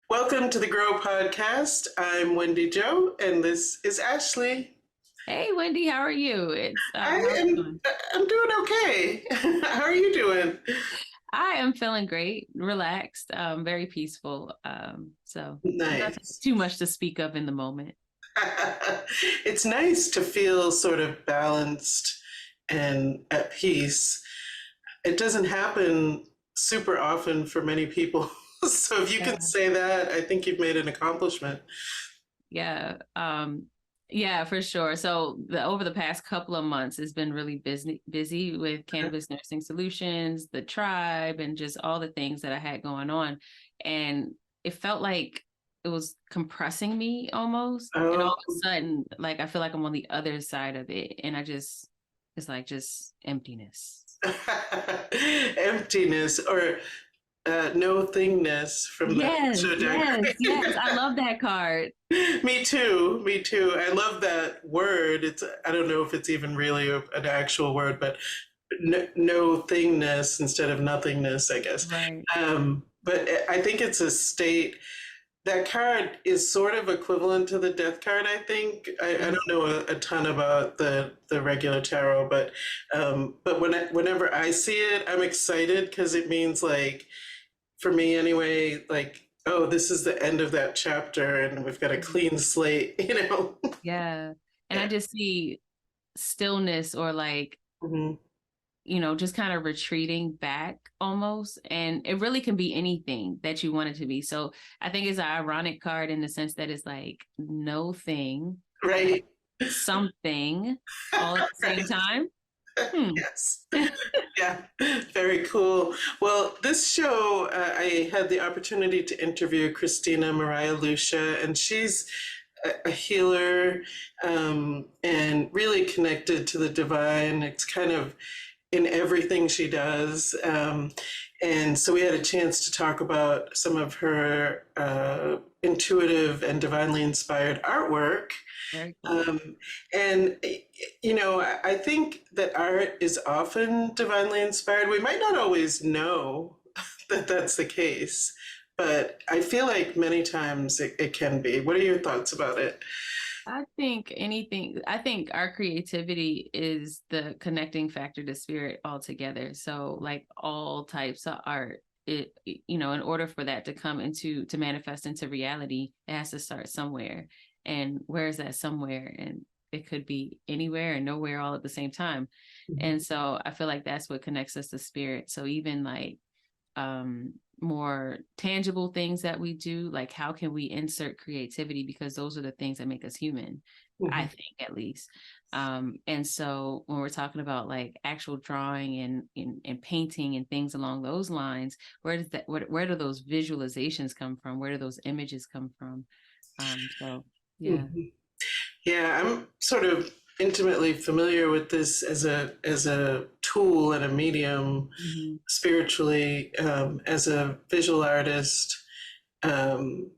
Welcome to the Grow Podcast. I'm Wendy Jo, and this is Ashley. Hey Wendy, how are you? It's I how are you am doing? I'm doing okay. How are you doing? I am feeling great, relaxed, very peaceful. So nothing Nice. too much to speak of in the moment. It's nice to feel sort of balanced and at peace. It doesn't happen super often for many people. So if you can Yeah, say that, I think you've made an accomplishment. yeah, yeah, for sure. So over the past couple of months, it's been really busy with Cannabis Nursing Solutions, the tribe, and just all the things that I had going on, and it felt like it was compressing me almost, and all Oh, of a sudden, like I feel like I'm on the other side of it, and it's like just emptiness. emptiness or no thingness from the Yes, show yes, diagram. yes. I love that card. Me too. Me too. I love that word. I don't know if it's even really an actual word, but no thingness instead of nothingness, I guess. Right. But I think it's a state. That card is sort of equivalent to the death card, I think. I don't know a ton about the regular tarot, but whenever I see it, I'm excited because it means like for me anyway, like, oh, this is the end of that chapter and we've got a clean slate, you know? Yeah. And I Yeah. just see stillness or like, Mhm. just kind of retreating back almost. And it really can be anything that you want it to be. So I think it's an ironic card in the sense that it's like no thing, but Right. something all at the same Right. time. Hmm. Yes. Yeah. Very cool. Well, this show, I had the opportunity to interview Christina Meriah-Lucia, and she's a healer and really connected to the divine. It's kind of in everything she does. And so we had a chance to talk about some of her intuitive and divinely inspired artwork. Very cool. Um, and, I think that art is often divinely inspired. We might not always know that that's the case, but I feel like many times it can be. What are your thoughts about it? I think our creativity is the connecting factor to spirit altogether. So like all types of art, in order for that to to manifest into reality, it has to start somewhere. And where is that somewhere? And it could be anywhere and nowhere all at the same time. Mhm. And so I feel like that's what connects us to spirit. So even like more tangible things that we do, like how can we insert creativity, because those are the things that make us human, I Mhm. think, at least. And so when we're talking about like actual drawing and painting and things along those lines, where do those visualizations come from, where do those images come from? So yeah. Mhm. Yeah, I'm sort of intimately familiar with this as a tool and a medium Hmm. spiritually as a visual artist. Um,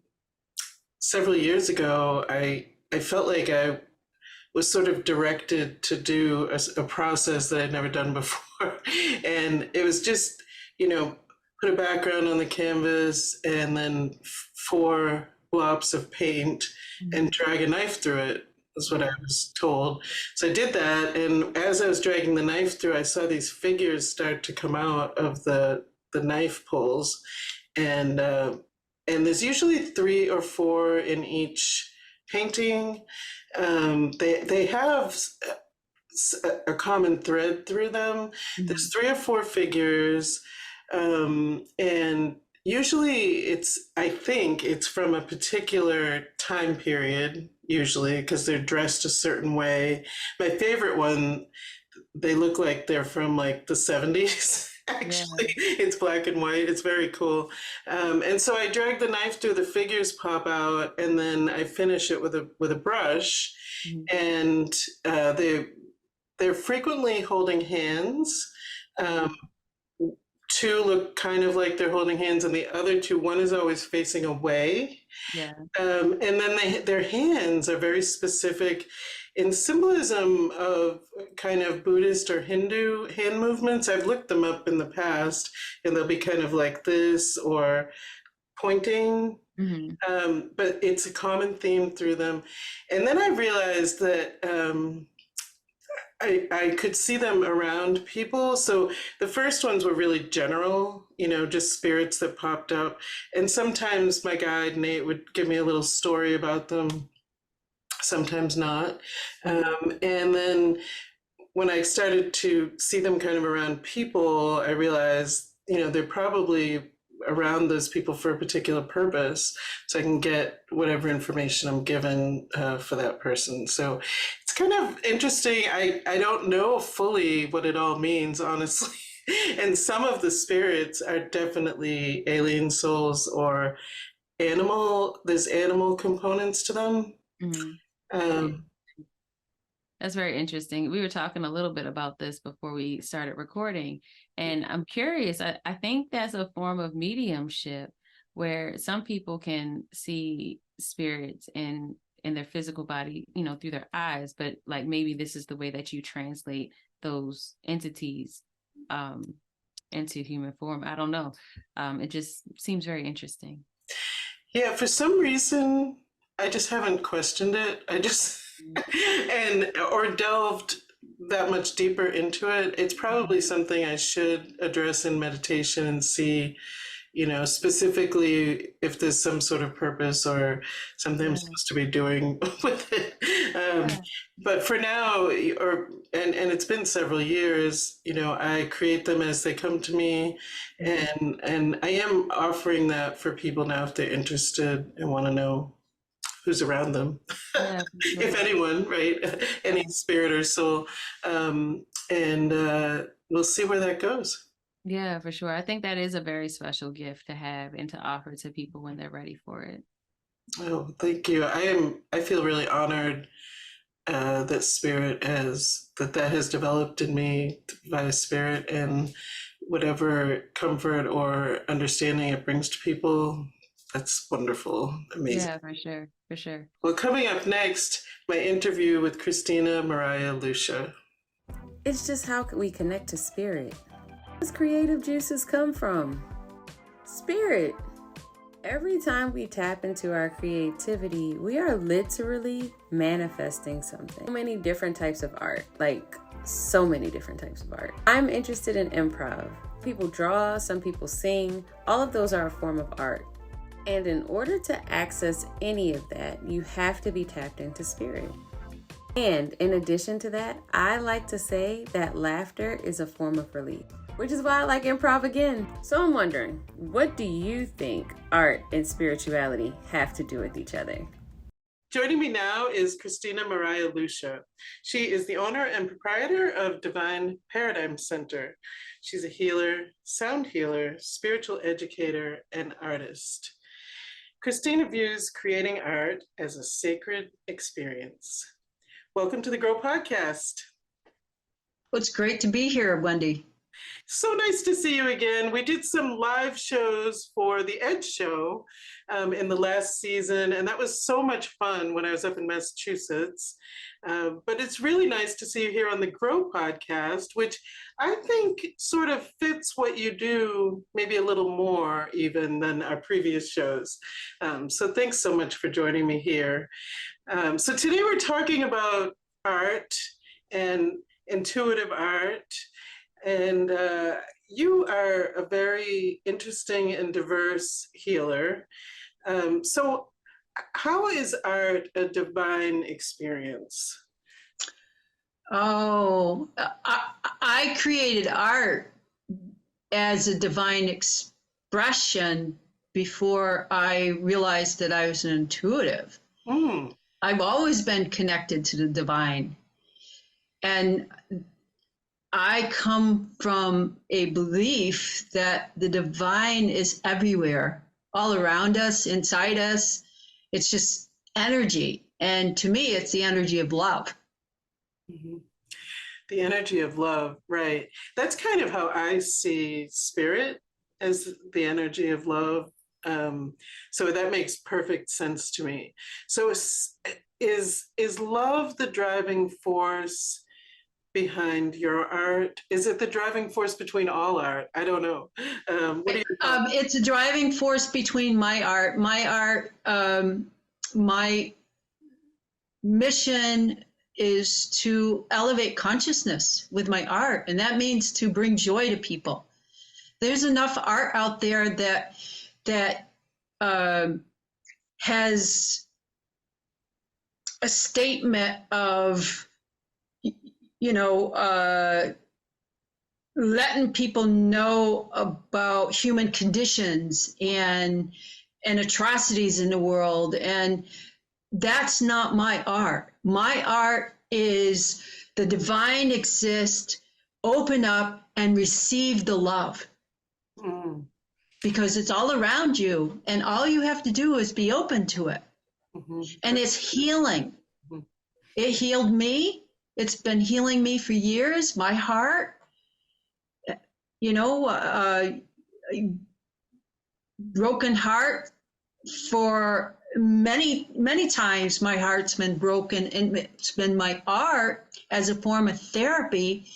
Several years ago, I felt like I was sort of directed to do a process that I'd never done before, and it was just you know put a background on the canvas and then four blobs of paint and Hmm. drag a knife through it. That's what I Yeah. was told. So I did that, and as I was dragging the knife through, I saw these figures start to come out of the knife pulls, and there's usually three or four in each painting. They have a common thread through them. There's Hmm. three or four figures, and usually I think it's from a particular time period, usually because they're dressed a certain way. My favorite one, they look like they're from like the 70s. Yeah. Actually, it's black and white. It's very cool. And so I drag the knife through, the figures pop out, and then I finish it with a brush. Hmm. And they're frequently holding hands, um, two look kind of like they're holding hands, and the other two, one is always facing away. Yeah. And then their hands are very specific in symbolism of kind of Buddhist or Hindu hand movements. I've looked them up in the past, and they'll be kind of like this or pointing. But it's a common theme through them. And then I realized that I could see them around people. So the first ones were really general, just spirits that popped up. And sometimes my guide, Nate, would give me a little story about them, sometimes not. And then when I started to see them kind of around people, I realized, they're probably around those people for a particular purpose, so I can get whatever information I'm given for that person. So it's kind of interesting. I don't know fully what it all means, honestly. And some of the spirits are definitely alien souls or there's animal components to them. That's very interesting. We were talking a little bit about this before we started recording, and I'm curious. I think that's a form of mediumship where some people can see spirits in their physical body, through their eyes, but like maybe this is the way that you translate those entities into human form. I don't know. It just seems very interesting. Yeah, for some reason, I just haven't questioned it. Or delved that much deeper into it. It's probably something I should address in meditation and see, specifically if there's some sort of purpose or something I'm supposed to be doing with it. But for now, and it's been several years, I create them as they come to me, and I am offering that for people now if they're interested and want to know who's around them, if anyone, right? Any spirit or soul. And we'll see where that goes. Yeah, for sure. I think that is a very special gift to have and to offer to people when they're ready for it. Oh, thank you. I feel really honored that spirit that has developed in me via spirit, and whatever comfort or understanding it brings to people. That's wonderful. Amazing. Yeah, for sure. For sure. Well, coming up next, my interview with Christina Meriah-Lucia. It's just how we connect to spirit. Where does creative juices come from? Spirit. Every time we tap into our creativity, we are literally manifesting something. So many different types of art, so many different types of art. I'm interested in improv. People draw, some people sing. All of those are a form of art. And in order to access any of that, you have to be tapped into spirit. And in addition to that, I like to say that laughter is a form of relief, which is why I like improv again. So I'm wondering, what do you think art and spirituality have to do with each other? Joining me now is Christina Meriah-Lucia. She is the owner and proprietor of Divine Paradigm Center. She's a healer, sound healer, spiritual educator, and artist. Christina views creating art as a sacred experience. Welcome to the Grow Podcast. Well, it's great to be here, Wendy. So nice to see you again. We did some live shows for the Edge Show in the last season, and that was so much fun when I was up in Massachusetts. But it's really nice to see you here on the Grow Podcast, which I think sort of fits what you do maybe a little more even than our previous shows. So thanks so much for joining me here. So today we're talking about art and intuitive art. And you are a very interesting and diverse healer. So how is art a divine experience? Oh, I created art as a divine expression before I realized that I was an intuitive. I've always been connected to the divine. And I come from a belief that the divine is everywhere, all around us, inside us. It's just energy. And to me, it's the energy of love. Mm-hmm. The energy of love, right. That's kind of how I see spirit, as the energy of love. So that makes perfect sense to me. So is love the driving force behind your art? Is it the driving force between all art? I don't know. What do you It's a driving force between my art. My mission is to elevate consciousness with my art, and that means to bring joy to people. There's enough art out there that has a statement of, letting people know about human conditions and atrocities in the world, and that's not my art. My art is the divine exist, open up and receive the love. Mm. Because it's all around you, and all you have to do is be open to it. Mm-hmm. And it's healing. Mm-hmm. It healed me. It's been healing me for years. My heart, broken heart for many times. My heart's been broken, and it's been my art as a form of therapy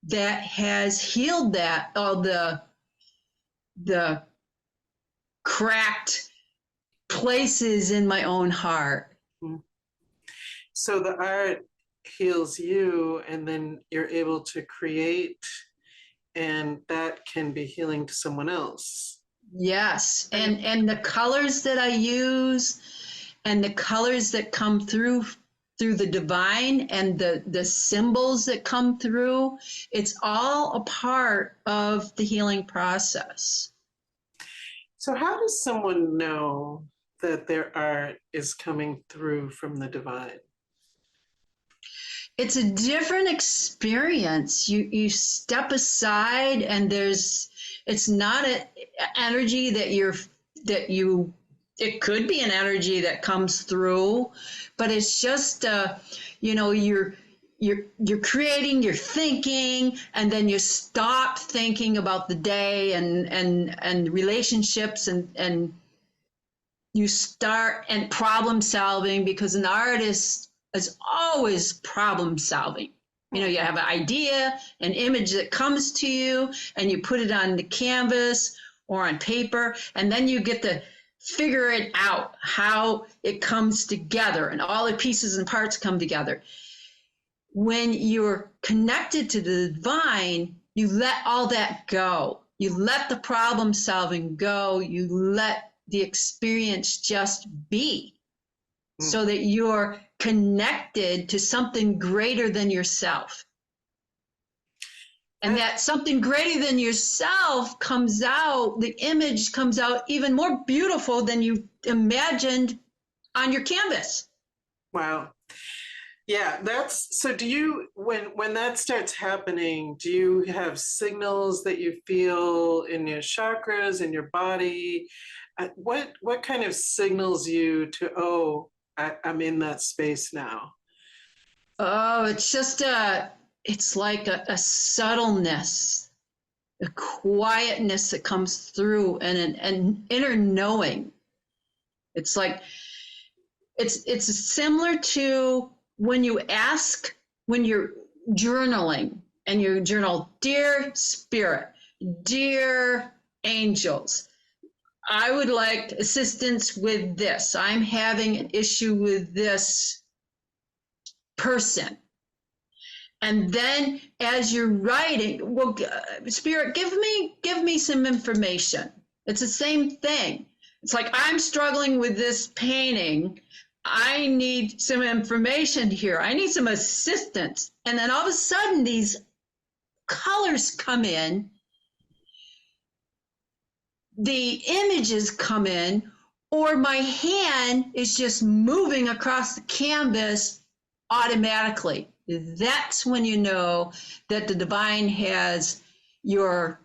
that has healed that, all the cracked places in my own heart. So the art heals you, and then you're able to create, and that can be healing to someone else. Yes, and the colors that I use, and the colors that come through the divine, and the symbols that come through, it's all a part of the healing process. So how does someone know that their art is coming through from the divine? It's a different experience. You step aside, and it's not an energy it could be an energy that comes through, but it's just you're creating, you're thinking, and then you stop thinking about the day and relationships, and you start and problem solving, because an artist is always problem solving. You have an idea, an image that comes to you, and you put it on the canvas or on paper, and then you get to figure it out, how it comes together, and all the pieces and parts come together. When you're connected to the divine, you let all that go. You let the problem solving go. You let the experience just be, so that you're connected to something greater than yourself. And that something greater than yourself comes out, the image comes out even more beautiful than you imagined on your canvas. Wow. Yeah, so do you, when that starts happening, do you have signals that you feel in your chakras, in your body? What kind of signals you to, I'm in that space now? Oh, it's just it's like a subtleness, a quietness that comes through, and an inner knowing. It's like, it's similar to when you're journaling, and you journal, "Dear Spirit, dear angels, I would like assistance with this. I'm having an issue with this person." And then as you're writing, well, Spirit, give me some information. It's the same thing. It's like, I'm struggling with this painting. I need some information here. I need some assistance. And then all of a sudden, these colors come in. The images come in, or my hand is just moving across the canvas automatically. That's when you know that the divine has your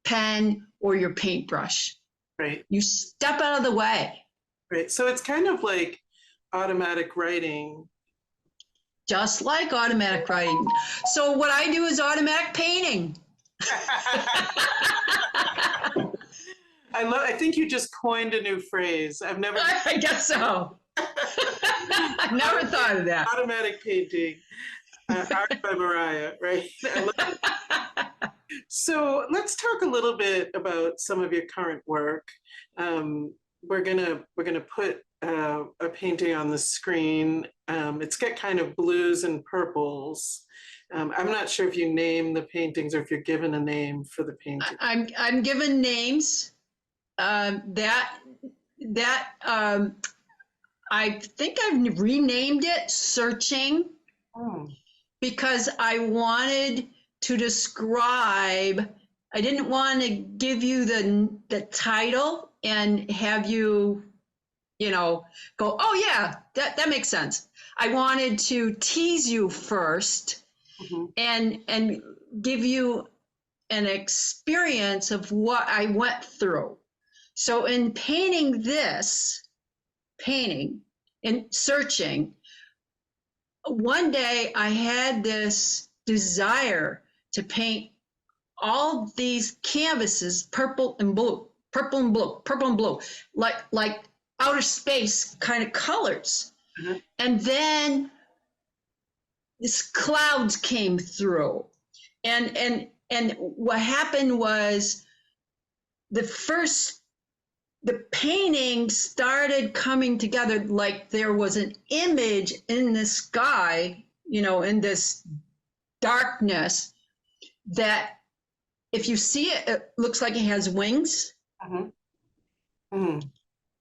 pen or your paintbrush. Right. You step out of the way. Right. So it's kind of like automatic writing. just like automatic writing. So what I do is automatic painting. I think you just coined a new phrase. I've never. I guess so. I never thought of that. Automatic painting, art by Mariah, right? I love it. So let's talk a little bit about some of your current work. We're gonna put a painting on the screen. It's got kind of blues and purples. I'm not sure if you name the paintings or if you're given a name for the painting. I'm given names. I think I've renamed it Searching because I wanted to describe. I didn't want to give you the title and have you, go, oh yeah, that makes sense. I wanted to tease you first and give you an experience of what I went through. So in painting and searching, one day I had this desire to paint all these canvases, purple and blue, like outer space kind of colors. And then these clouds came through. And what happened was the painting started coming together like there was an image in the sky, in this darkness, that if you see it, it looks like it has wings.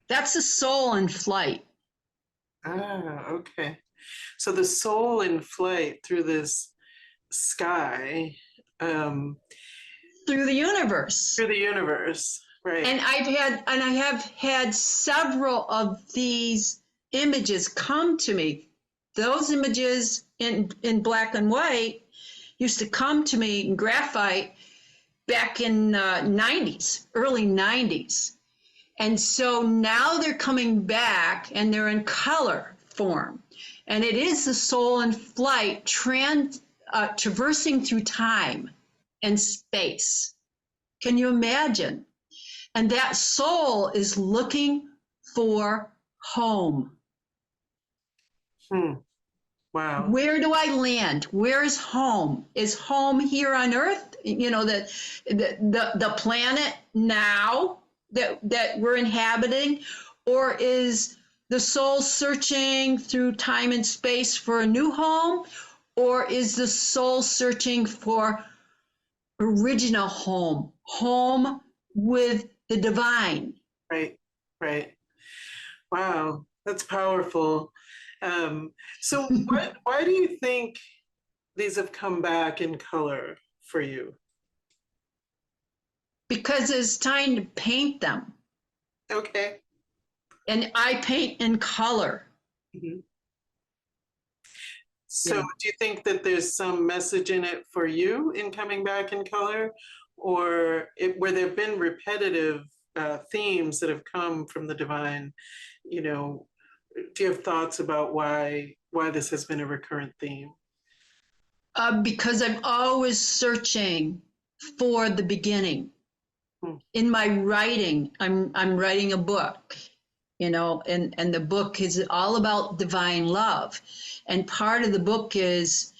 That's the soul in flight. Ah, okay. So the soul in flight through this sky. Through the universe. Through the universe, right. And I have had several of these images come to me. Those images in black and white used to come to me in graphite back in early 90s. And so now they're coming back and they're in color form. And it is the soul in flight traversing through time and space. Can you imagine? And that soul is looking for home. Wow. Where do I land? Where is home? Is home here on Earth? The planet now that we're inhabiting? Or is the soul searching through time and space for a new home? Or is the soul searching for original home with the divine? Right. Wow, that's powerful. So why do you think these have come back in color for you? Because it's time to paint them. Okay. And I paint in color. So Yeah. do you think that there's some message in it for you in coming back in color? Or where there have been repetitive themes that have come from the divine, do you have thoughts about why this has been a recurrent theme? Because I'm always searching for the beginning. In my writing, I'm writing a book, and the book is all about divine love. And part of the book is,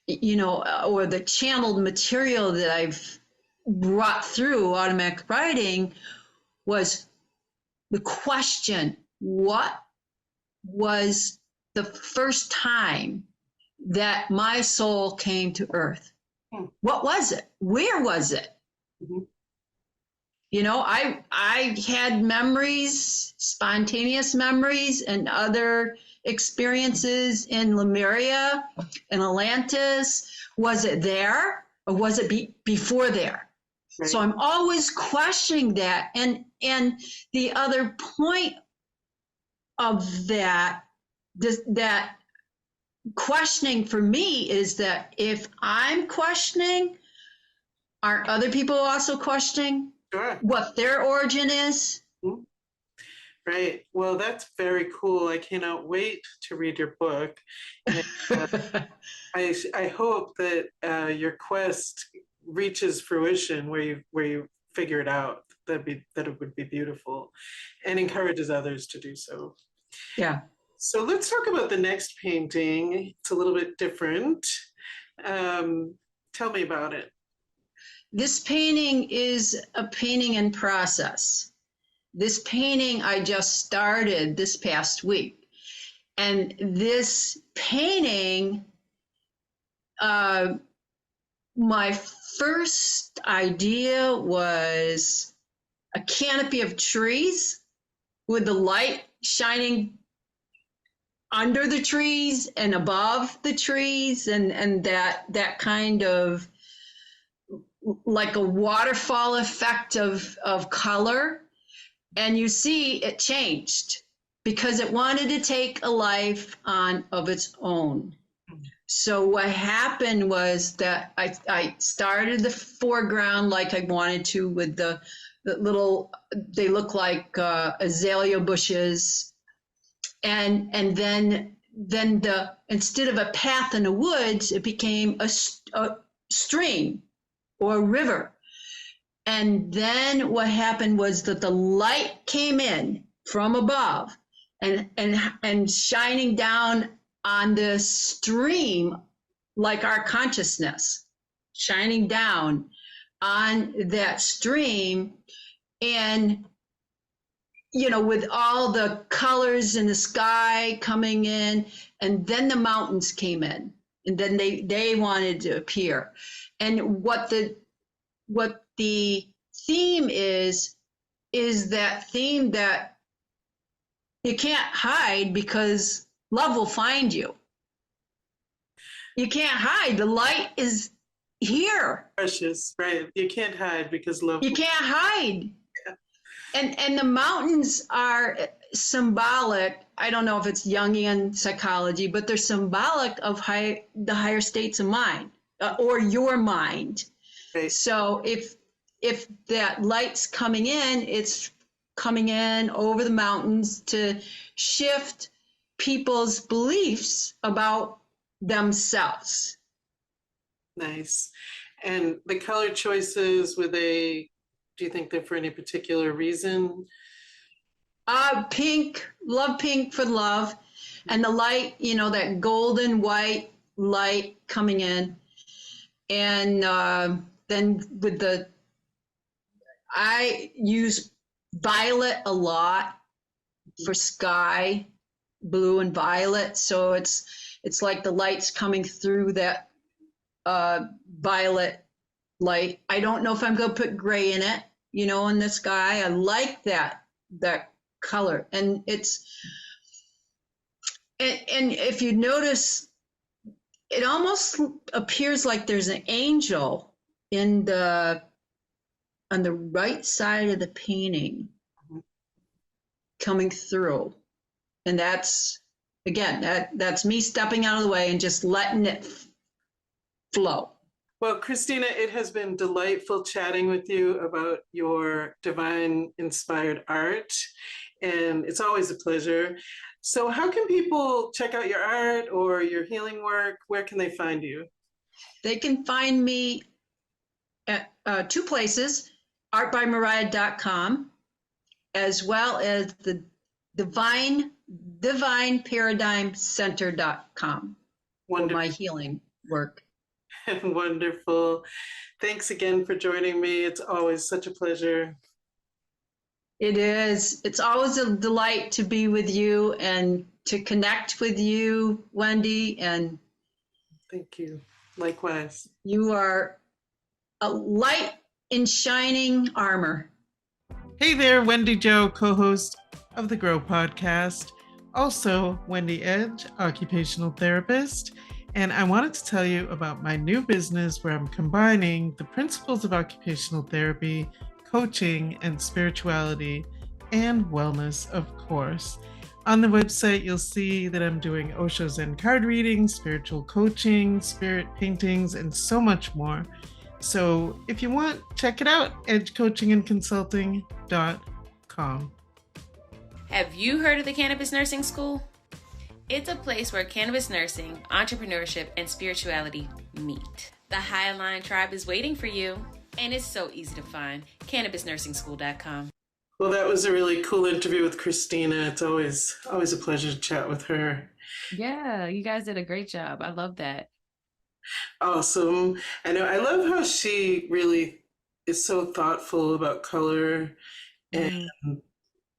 or the channeled material that I've brought through automatic writing was the question, what was the first time that my soul came to Earth? What was it? Where was it? I had memories, spontaneous memories, and other experiences in Lemuria and Atlantis. Was it there or was it before there? Right. So I'm always questioning that. And the other point of that questioning for me is that if I'm questioning, aren't other people also questioning? Sure. What their origin is? Right. Well, that's very cool. I cannot wait to read your book. And, I hope that your quest reaches fruition where you figure it out. That it would be beautiful, and encourages others to do so. Yeah. So let's talk about the next painting. It's a little bit different. Tell me about it. This painting is a painting in process. This painting I just started this past week. And this painting, my first idea was a canopy of trees with the light shining under the trees and above the trees, and that kind of like a waterfall effect of color. And you see it changed because it wanted to take a life on of its own. So what happened was that I started the foreground like I wanted to with the little, they look like azalea bushes. And then the, instead of a path in the woods, it became a stream or a river. And then what happened was that the light came in from above and shining down on the stream, like our consciousness, shining down on that stream. And, you know, with all the colors in the sky coming in, and then the mountains came in, and then they wanted to appear. And what the theme is that theme that you can't hide because love will find you. You can't hide. The light is here. Precious, right? You can't hide because love. You can't hide. Yeah. And the mountains are symbolic. I don't know if it's Jungian psychology, but they're symbolic of the higher states of mind or your mind. Right. So if that light's coming in, it's coming in over the mountains to shift people's beliefs about themselves. Nice. And the color choices, do you think they're for any particular reason? Pink, love pink for love. And the light, you know, that golden white light coming in. And then with I use violet a lot for sky, blue and violet. So it's like the light's coming through that violet light. I don't know if I'm going to put gray in it, you know, in the sky. I like that color. And and if you notice, it almost appears like there's an angel on the right side of the painting coming through. And that's, again, that's me stepping out of the way and just letting it flow. Well, Christina, it has been delightful chatting with you about your divine inspired art, and it's always a pleasure. So how can people check out your art or your healing work? Where can they find you? They can find me at two places, artbymariah.com, as well as the divineparadigmcenter.com for my healing work. Wonderful. Thanks again for joining me. It's always such a pleasure. It is. It's always a delight to be with you and to connect with you, Wendy. And thank you. Likewise. You are a light in shining armor. Hey there, Wendy Jo, co-host of the Grow podcast. Also, Wendy Edge, occupational therapist. And I wanted to tell you about my new business where I'm combining the principles of occupational therapy, coaching, and spirituality, and wellness, of course. On the website, you'll see that I'm doing Osho Zen card readings, spiritual coaching, spirit paintings, and so much more. So if you want, check it out, edgecoachingandconsulting.com. Have you heard of the Cannabis Nursing School? It's a place where cannabis nursing, entrepreneurship, and spirituality meet. The High Align Tribe is waiting for you, and it's so easy to find. CannabisNursingSchool.com. Well, that was a really cool interview with Christina. It's always a pleasure to chat with her. Yeah, you guys did a great job. I love that. Awesome. I know. I love how she really is so thoughtful about color and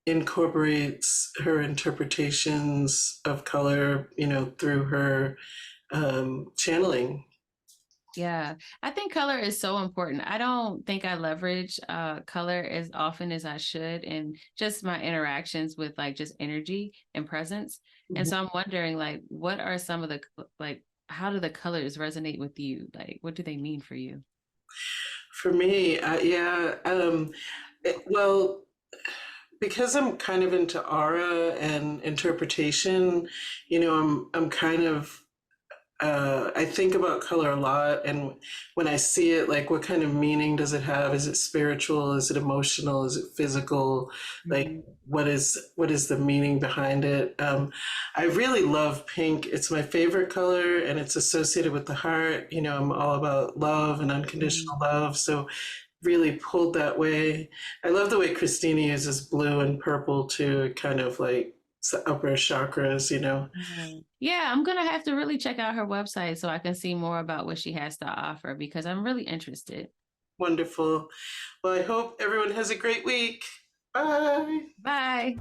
incorporates her interpretations of color, through her channeling. Yeah, I think color is so important. I don't think I leverage color as often as I should in just my interactions with like just energy and presence. And so I'm wondering, like, what are some of the, like, how do the colors resonate with you? Like, what do they mean for you? For me, well, because I'm kind of into aura and interpretation, I'm kind of I think about color a lot, and when I see it, like, what kind of meaning does it have? Is it spiritual? Is it emotional? Is it physical? Like, what is the meaning behind it? I really love pink. It's my favorite color, and it's associated with the heart. I'm all about love and unconditional love, so really pulled that way. I love the way Christina uses blue and purple to kind of like upper chakras. Yeah, I'm gonna have to really check out her website so I can see more about what she has to offer because I'm really interested. Wonderful. Well, I hope everyone has a great week. Bye. Bye.